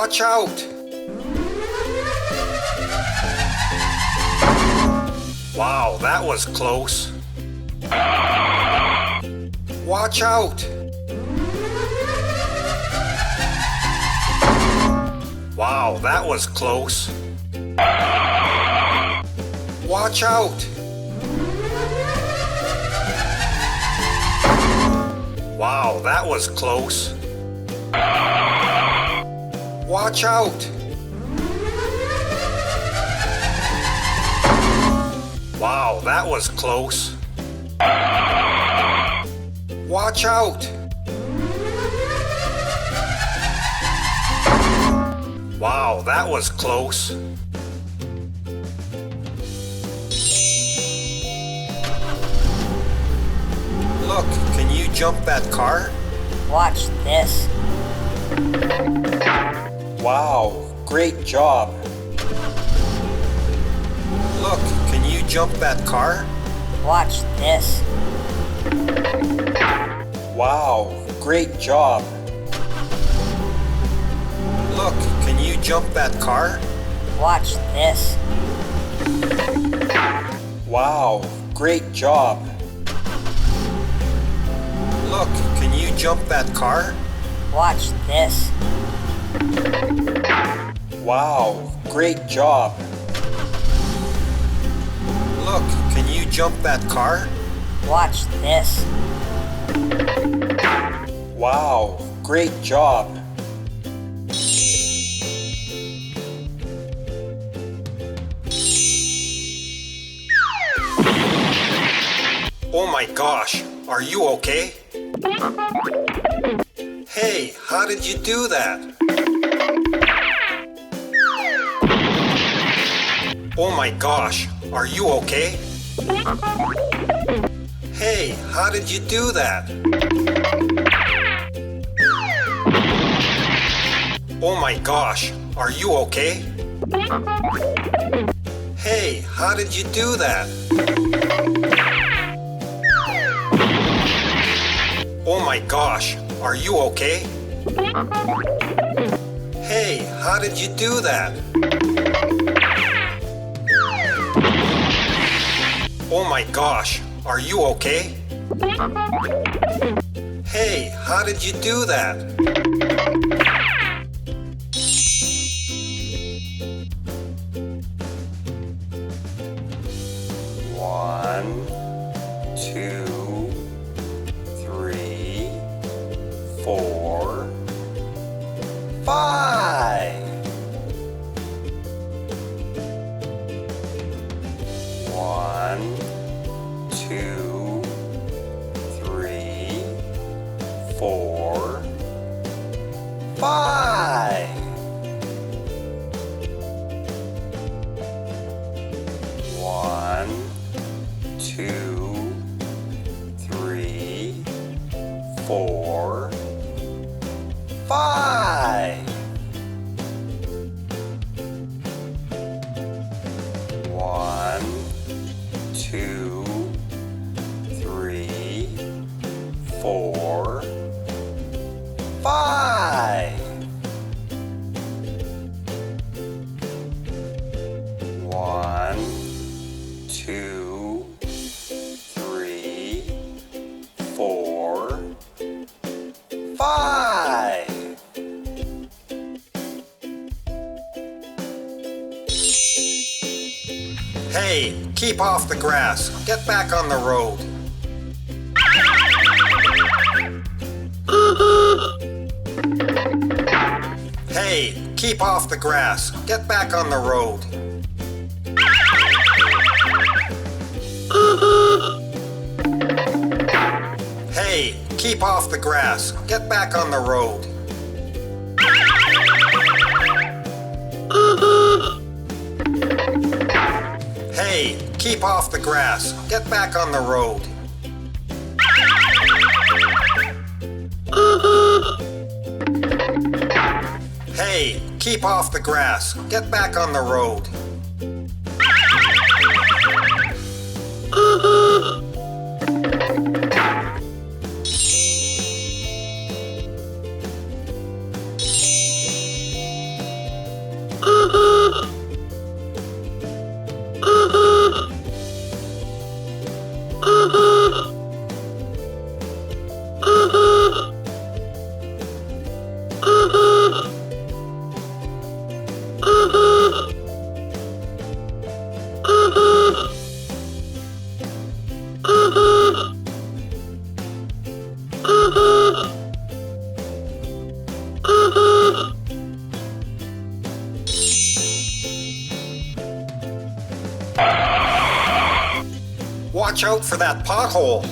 Watch out! Wow, that was close. Watch out! Wow, that was close. Watch out! Wow, that was close. Watch out! Wow, that was close. Watch out! Wow, that was close. Look, can you jump that car? Watch this. Wow, great job. Look, can you jump that car? Watch this. Wow, great job. Look, can you jump that car? Watch this. Wow, great job. Look, can you jump that car? Watch this. Wow, great job. Look, can you jump that car? Watch this. Wow, great job. Oh my gosh, are you okay? Hey, how did you do that? Oh my gosh, are you okay? Hey, how did you do that? Oh my gosh, are you okay? Hey, how did you do that? Oh my gosh, are you okay? Hey, how did you do that? Oh my gosh, are you okay? Hey, how did you do that? One, two, three, 4, 5. 1, 2, 3, 4, 5. 1, 2, 3, 4, 5. 1, 2, 3, 4, 5. 1, 2, 3, 4, 5. Hey, keep off the grass. Get back on the road. Hey, keep off the grass. Get back on the road. Hey, keep off the grass. Get back on the road. Hey, keep off the grass. Get back on the road. Hey, keep off the grass. Get back on the road. Watch out for that pothole.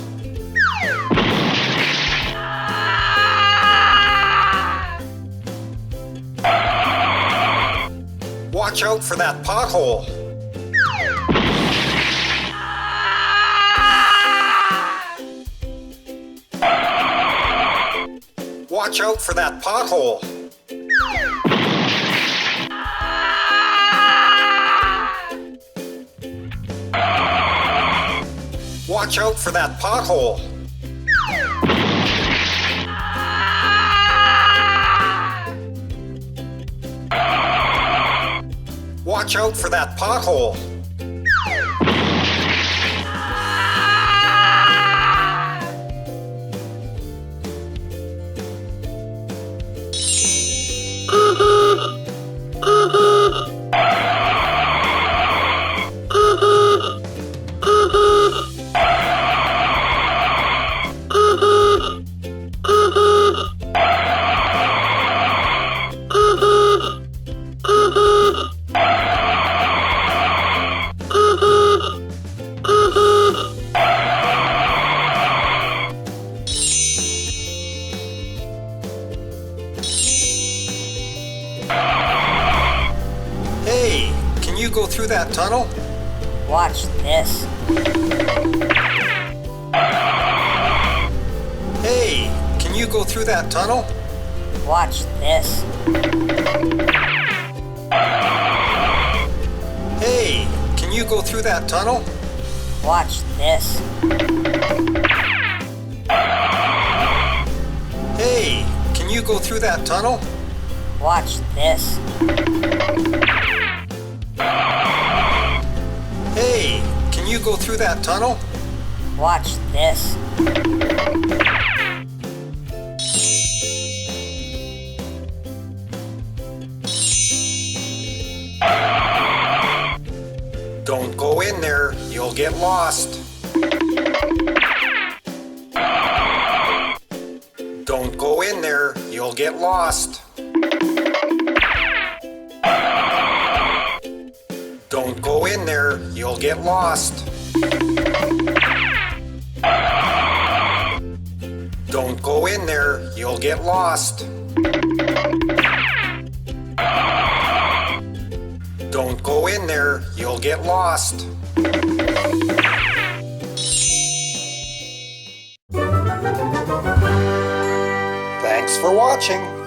Watch out for that pothole. Watch out for that pothole. Watch out for that pothole. Watch out for that pothole. Hey, can you go through that tunnel? Watch this. Hey, can you go through that tunnel? Watch this. Hey, can you go through that tunnel? Watch this. Hey, can you go through that tunnel? Watch this. Hey, can you go through that tunnel? Watch this. Don't go in there, you'll get lost. Don't go in there, you'll get lost. Don't go in there, you'll get lost. Don't go in there, you'll get lost. Don't go in there, you'll get lost. Thanks for watching.